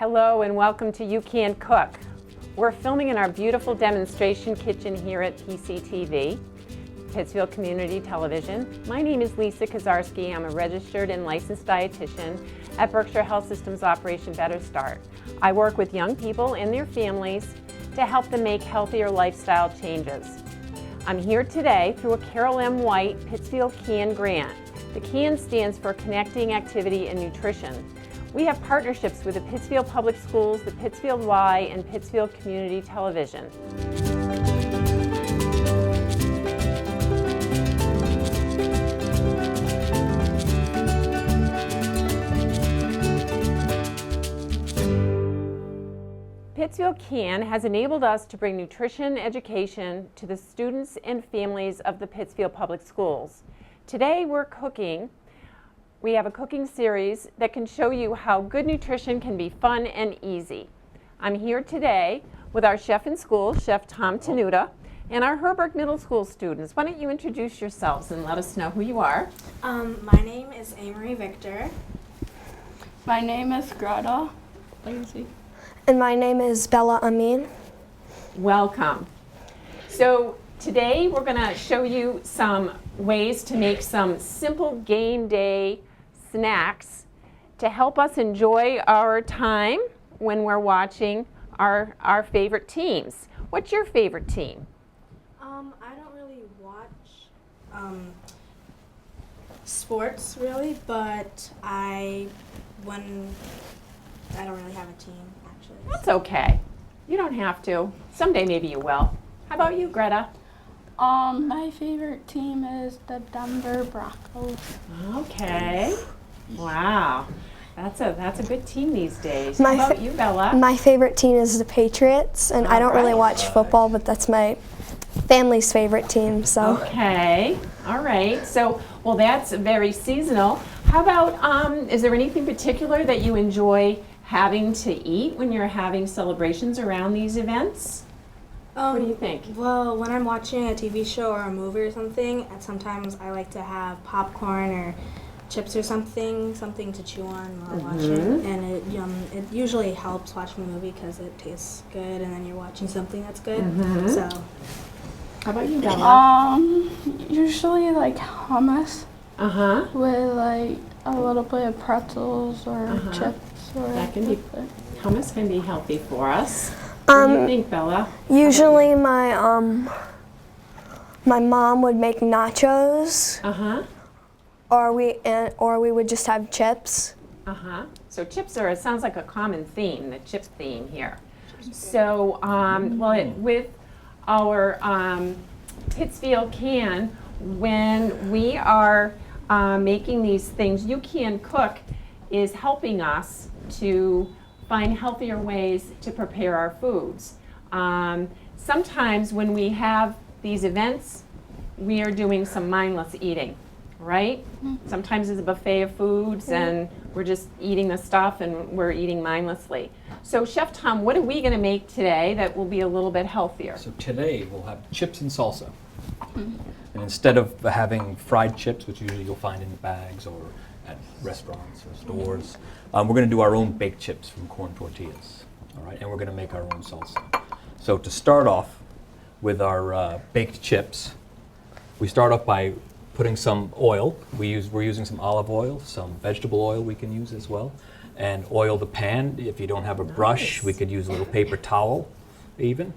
Hello and welcome to You Can Cook. We're filming in our beautiful demonstration kitchen here at PCTV, Pittsfield Community Television. My name is Lisa Kuczarski. I'm a registered and licensed dietitian at Berkshire Health Systems Operation Better Start. I work with young people and their families to help them make healthier lifestyle changes. I'm here today through a Carol M. White Pittsfield CAN grant. The CAN stands for Connecting Activity and Nutrition. We have partnerships with the Pittsfield Public Schools, the Pittsfield Y, and Pittsfield Community Television. Pittsfield CAN has enabled us to bring nutrition education to the students and families of the Pittsfield Public Schools. Today we're cooking. We have a cooking series that can show you how good nutrition can be fun and easy. I'm here today with our chef in school, Chef Tom Tenuta, and our Herberg Middle School students. Why don't you introduce yourselves and let us know who you are? My name is Amarie Victor. My name is Greta. And my name is Bella Amin. Welcome. So today we're going to show you some ways to make some simple game day snacks to help us enjoy our time when we're watching our favorite teams. What's your favorite team? I don't really watch sports really, but I don't really have a team actually. That's okay. You don't have to. Someday maybe you will. How about you, Greta? My favorite team is the Denver Broncos. Okay. Wow. That's a good team these days. My How about you, Bella? My favorite team is the Patriots, and I don't really watch football, but that's my family's favorite team, so. Okay. All right. So, well, that's very seasonal. How about, is there anything particular that you enjoy having to eat when you're having celebrations around these events? What do you think? Well, when I'm watching a TV show or a movie or something, sometimes I like to have popcorn or chips or something to chew on while watching. And it usually helps watching the movie because it tastes good and then you're watching something that's good. So. How about you, Bella? Usually like hummus Uh-huh. with like a little bit of pretzels or chips. Or Hummus can be healthy for us. What do you think, Bella? Usually my mom would make nachos, or we would just have chips. So chips it sounds like a common theme, the chip theme here. So, with our Pittsfield CAN, when we are making these things, You Can Cook is helping us to find healthier ways to prepare our foods. Sometimes when we have these events, we are doing some mindless eating, right? Sometimes it's a buffet of foods and we're just eating the stuff and we're eating mindlessly. So Chef Tom, what are we gonna make today that will be a little bit healthier? So today we'll have chips and salsa. And instead of having fried chips, which usually you'll find in bags or at restaurants or stores, we're going to do our own baked chips from corn tortillas, all right? And we're going to make our own salsa. So to start off with our baked chips, we start off by putting some oil. We're using some olive oil, some vegetable oil we can use as well, and oil the pan. If you don't have a brush, we could use a little paper towel even.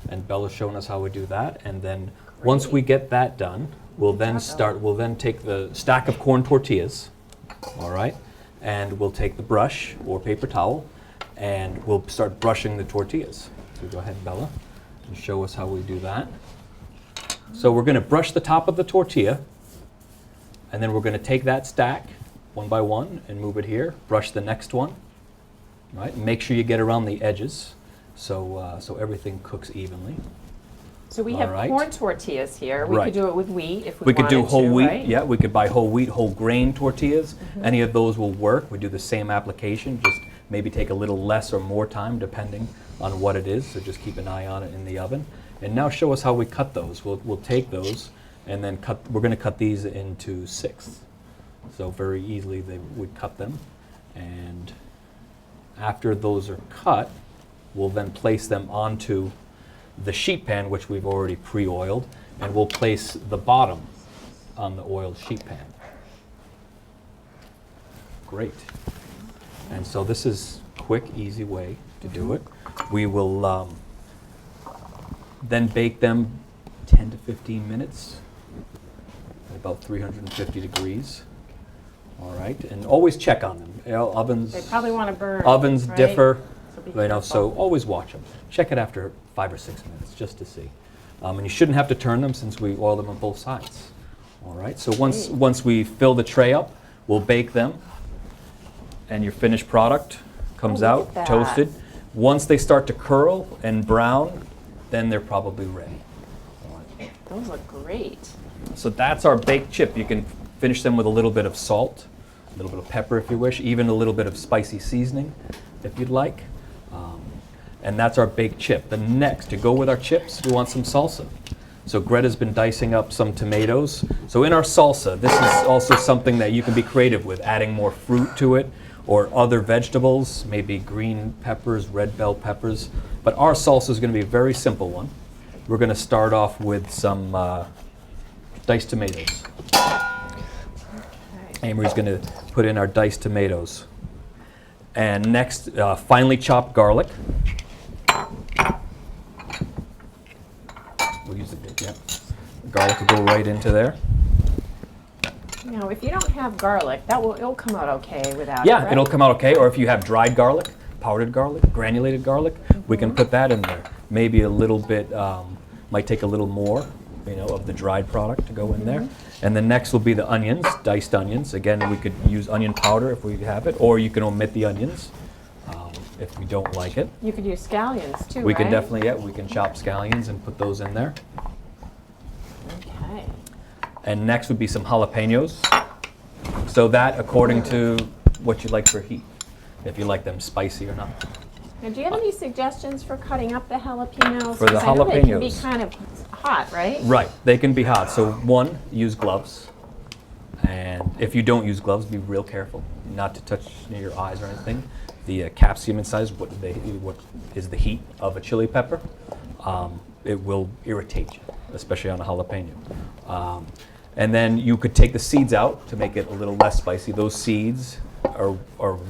And Bella's showing us how we do that. And then once we get that done, we'll then take the stack of corn tortillas, all right? And we'll take the brush or paper towel and we'll start brushing the tortillas. So go ahead, Bella, and show us how we do that. So we're going to brush the top of the tortilla and then we're going to take that stack one by one and move it here. Brush the next one, right? And make sure you get around the edges so everything cooks evenly. So we have corn tortillas here. We could do it with wheat if we wanted to, We could do whole wheat, right? yeah. We could buy whole wheat, whole grain tortillas. Any of those will work. We do the same application, just maybe take a little less or more time depending on what it is. So just keep an eye on it in the oven. And now show us how we cut those. We'll take those and then we're going to cut these into sixths. So very easily would cut them. And After those are cut, we'll then place them onto the sheet pan, which we've already pre-oiled, and we'll place the bottom on the oiled sheet pan. Great. And so this is a quick, easy way to do it. We will then bake them 10 to 15 minutes at about 350 degrees. All right, and always check on them. You know, ovens. They probably want to burn. Ovens right? differ, So be you know, so careful. always watch them. Check it after 5 or 6 minutes just to see. And you shouldn't have to turn them since we oil them on both sides. All right, so once we fill the tray up, we'll bake them, and your finished product comes Oh, look out at that. toasted. Once they start to curl and brown, then they're probably ready. All right. Those look great. So that's our baked chip. You can finish them with a little bit of salt, a little bit of pepper if you wish, even a little bit of spicy seasoning if you'd like. And that's our baked chip. The next, to go with our chips, we want some salsa. So Greta's been dicing up some tomatoes. So in our salsa, this is also something that you can be creative with, adding more fruit to it or other vegetables, maybe green peppers, red bell peppers. But our salsa is going to be a very simple one. We're going to start off with some diced tomatoes. Amarie's going to put in our diced tomatoes. And next, finely chopped garlic. We'll use the big, yeah. Garlic will go right into there. Now, if you don't have garlic, it'll come out okay without it, Yeah, right? it'll come out okay. Or if you have dried garlic, powdered garlic, granulated garlic, we can put that in there. Maybe a little bit, might take a little more, you know, of the dried product to go in there. And then next will be the onions, diced onions. Again, we could use onion powder if we have it, or you can omit the onions if we don't like it. You could use scallions too, We right? can definitely, yeah, we can chop scallions and put those in there. Okay. And next would be some jalapenos. So that according to what you like for heat, if you like them spicy or not. Now, do you have any suggestions for cutting up the jalapenos? For the 'Cause I know they can be jalapenos. kind of hot, right? Right, they can be hot. So one, use gloves. And if you don't use gloves, be real careful not to touch near your eyes or anything. The capsicum inside is what is the heat of a chili pepper. It will irritate you, especially on a jalapeno. And then you could take the seeds out to make it a little less spicy. Those seeds are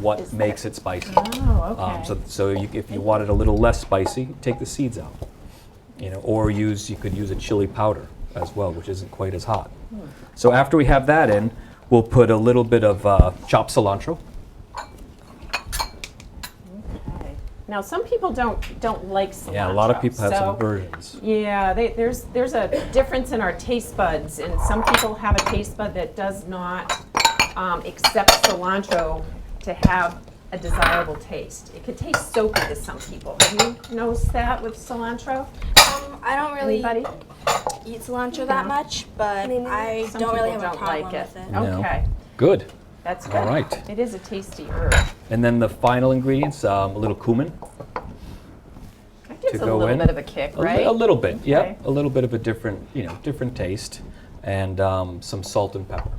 what Is makes that- it spicy. Oh, okay. So if you want it a little less spicy, take the seeds out. You know, or you could use a chili powder as well, which isn't quite as hot. So after we have that in, we'll put a little bit of chopped cilantro. Okay. Now, some people don't like cilantro. Yeah, a lot of people have so, some aversions. Yeah, there's a difference in our taste buds, and some people have a taste bud that does not accept cilantro to have a desirable taste. It could taste soapy to some people. Have you noticed that with cilantro? I don't really Anybody? eat cilantro that much, but Me neither. I Some don't really have people a don't problem like it. with it. No. Okay, Good. that's good. All right. It is a tasty herb. And then the final ingredients, a little cumin. That gives To a go little in. bit of a kick, right? A little bit, yeah. Okay. A little bit of a different taste. And some salt and pepper.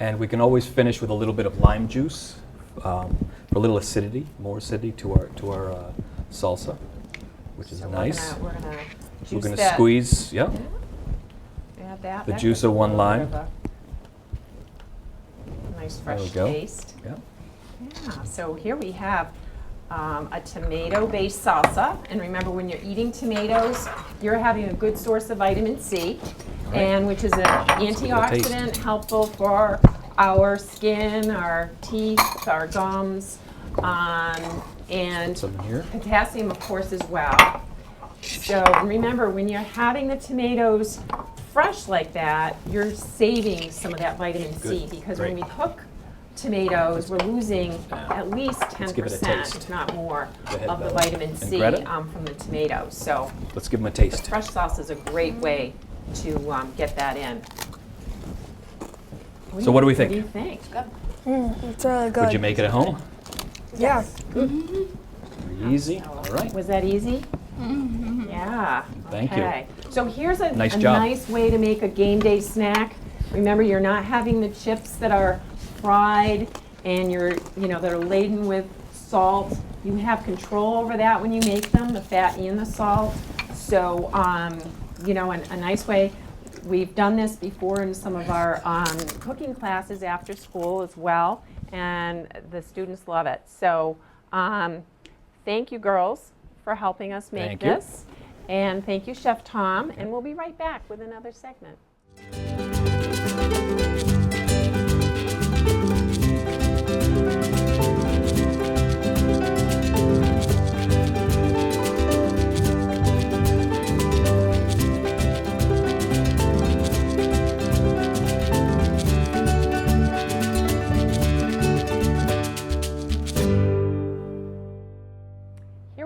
And we can always finish with a little bit of lime juice for a little acidity, more acidity to our salsa, which is So nice. We're gonna juice We're going to that. squeeze, yeah, Add that. the That juice gives of a one little bit lime. of a nice There we fresh go. taste. Yeah. Yeah, so here we have a tomato-based salsa. And remember, when you're eating tomatoes, you're having a good source of vitamin C, Right. and which is an give it a taste. antioxidant, helpful for our skin, our teeth, our gums, and Some in here. potassium, of course, as well. So remember, when you're having the tomatoes fresh like that, you're saving some of that vitamin C, Good. because Great. when we cook tomatoes, we're losing Yeah. at least Let's give it a 10%, taste. if not more, Go ahead, of the Bella. vitamin And C Greta? from the tomatoes. So Let's give them a the taste. fresh salsa is a great way to get that in. So what do we think? What do you think? It's really good. Would you make it at home? Yeah. Pretty easy. All right. Was that easy? Yeah. Thank you. Okay. So here's a Nice job. nice way to make a game day snack. Remember, you're not having the chips that are fried and they're laden with salt. You have control over that when you make them, the fat and the salt. So, a nice way. We've done this before in some of our cooking classes after school as well, and the students love it. So, thank you, girls, for helping us make Thank you. this. And thank you, Chef Tom. And we'll be right back with another segment.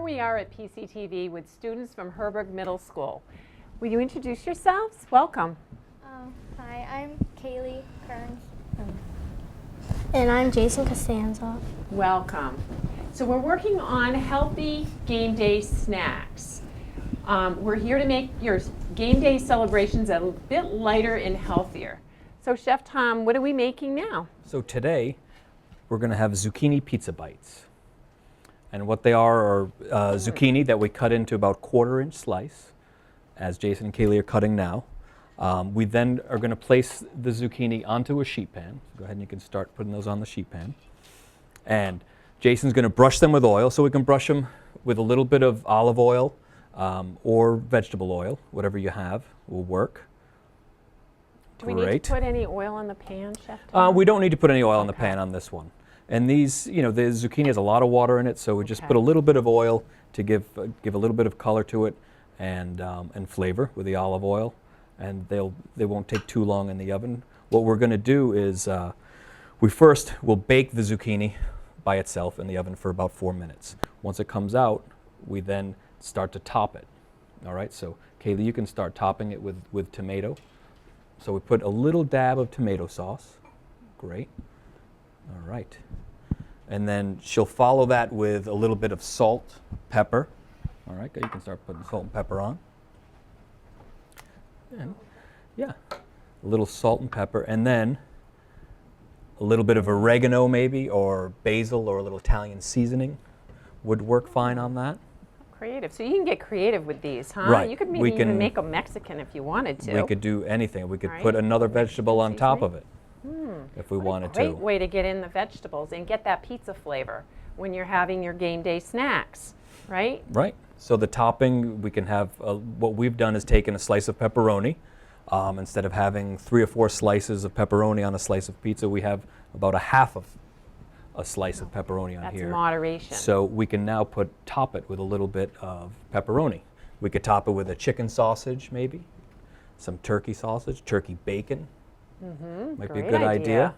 We are at PCTV with students from Herberg Middle School. Will you introduce yourselves? Welcome. Hi, I'm Kaylee Kearns. And I'm Jason Costanza. Welcome. So we're working on healthy game day snacks. We're here to make your game day celebrations a bit lighter and healthier. So Chef Tom, what are we making now? So today, we're going to have zucchini pizza bites. And what they are zucchini that we cut into about 1/4-inch slice, as Jason and Kaylee are cutting now. We then are going to place the zucchini onto a sheet pan. So go ahead and you can start putting those on the sheet pan. And Jason's going to brush them with oil, so we can brush them with a little bit of olive oil or vegetable oil, whatever you have will work. Do we need Great. to put any oil in the pan, Chef Tom? We don't need to put any oil in the Okay. pan on this one. And these, the zucchini has a lot of water in it, so we just Okay. put a little bit of oil to give a little bit of color to it and flavor with the olive oil. And they won't take too long in the oven. What we're going to do is we first will bake the zucchini by itself in the oven for about 4 minutes. Once it comes out, we then start to top it. All right, so Kaylee, you can start topping it with tomato. So we put a little dab of tomato sauce. Great. All right. And then she'll follow that with a little bit of salt, pepper. All right, you can start putting salt and pepper on. And yeah, a little salt and pepper. And then a little bit of oregano maybe, or basil, or a little Italian seasoning would work fine on that. Creative. So you can get creative with these, huh? Right. You could We maybe even can- make them Mexican if you wanted to. We could do anything. We could All put right. another vegetable on top Seasoning. of it if we What a wanted great to. way to get in the vegetables and get that pizza flavor when you're having your game day snacks, right? Right. So the topping, we can have, what we've done is taken a slice of pepperoni. Instead of having 3 or 4 slices of pepperoni on a slice of pizza, we have about a half of a slice of pepperoni on That's here. moderation. So we can now top it with a little bit of pepperoni. We could top it with a chicken sausage maybe, some turkey sausage, turkey bacon. Might be a Great good idea idea.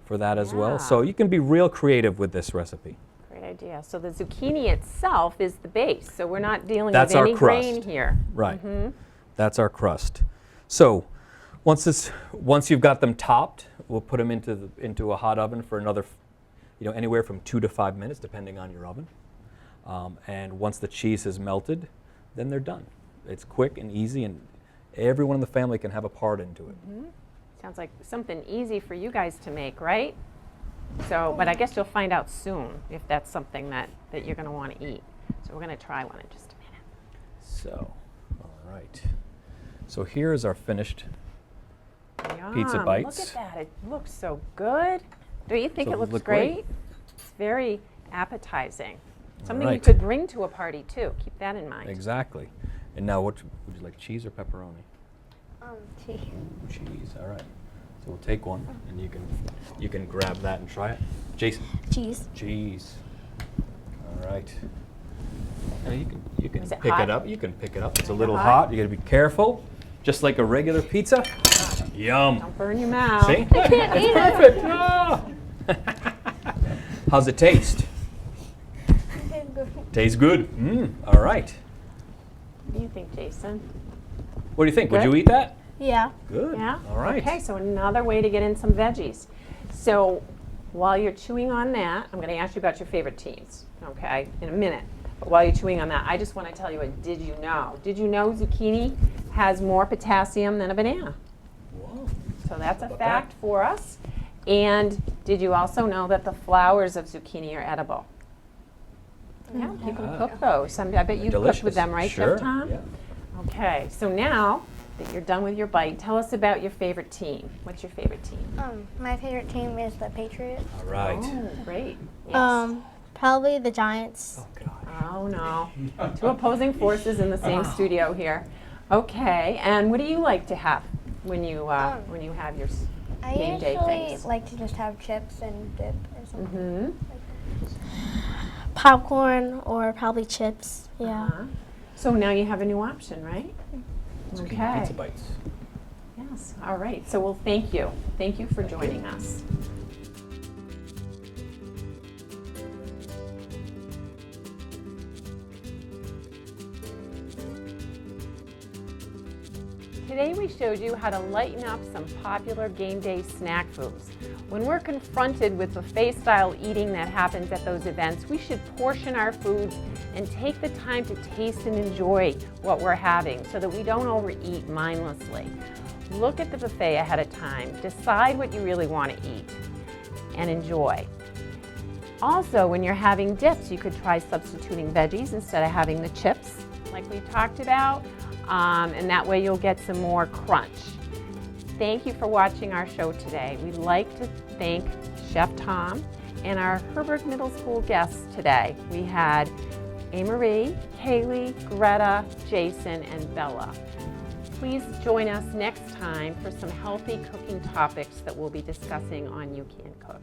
for that as Yeah. well. So you can be real creative with this recipe. Great idea. So the zucchini itself is the base. So we're not dealing That's with our any grain crust. here. Right. That's our crust. So once you've got them topped, we'll put them into a hot oven for another, anywhere from 2 to 5 minutes, depending on your oven. And once the cheese is melted, then they're done. It's quick and easy, and everyone in the family can have a part into it. Sounds like something easy for you guys to make, right? So, but I guess you'll find out soon if that's something that you're going to want to eat. So we're going to try one in just a minute. So, all right. So here is our finished pizza Yum, bites. Look at that. It looks so good. Don't you think So it looks look great? great. It's very appetizing. Something you right. could bring to a party too. Keep that in mind. Exactly. And now, would you like, cheese or pepperoni? Cheese. Cheese. All right. So we'll take one, and you can grab that and try it. Jason. Cheese. Cheese. All right. Now you can Is it pick hot? it up. You can pick it up. It's a little hot? hot. You got to be careful. Just like a regular pizza. Yum. Don't burn your mouth. See? It's perfect. Ah. How's it taste? Tastes good. All right. What do you think, Jason? What do you think? Would Good? you eat that? Yeah. Good. Yeah? All right. Okay, so another way to get in some veggies. So while you're chewing on that, I'm going to ask you about your favorite teams, okay, in a minute. But while you're chewing on that, I just want to tell you a did you know. Did you know zucchini has more potassium than a banana? Whoa. So that's a About fact for us. And did you also know that the flowers of zucchini are edible? Yeah, people cook those. I bet you cooked with them, right, Sure. Chef Tom? Yeah. Okay, so now that you're done with your bite, tell us about your favorite team. What's your favorite team? My favorite team is the Patriots. All right. Oh, great. Yes. Probably the Giants. Oh, God. Oh, no. Two opposing forces in the same studio here. Okay, and what do you like to have when you have your I game day usually things? like to just have chips and dip or something. Mm-hmm. Popcorn or probably chips. Yeah. Uh-huh. So now you have a new option, right? Okay. Pizza bites. Yes, all right. So, well, thank you. Thank you for joining us. Today we showed you how to lighten up some popular game day snack foods. When we're confronted with buffet-style eating that happens at those events, we should portion our foods and take the time to taste and enjoy what we're having so that we don't overeat mindlessly. Look at the buffet ahead of time, decide what you really want to eat, and enjoy. Also, when you're having dips, you could try substituting veggies instead of having the chips, like we talked about, and that way you'll get some more crunch. Thank you for watching our show today. We'd like to thank Chef Tom and our Herbert Middle School guests today. We had Amarie, Kaylee, Greta, Jason, and Bella. Please join us next time for some healthy cooking topics that we'll be discussing on You Can Cook.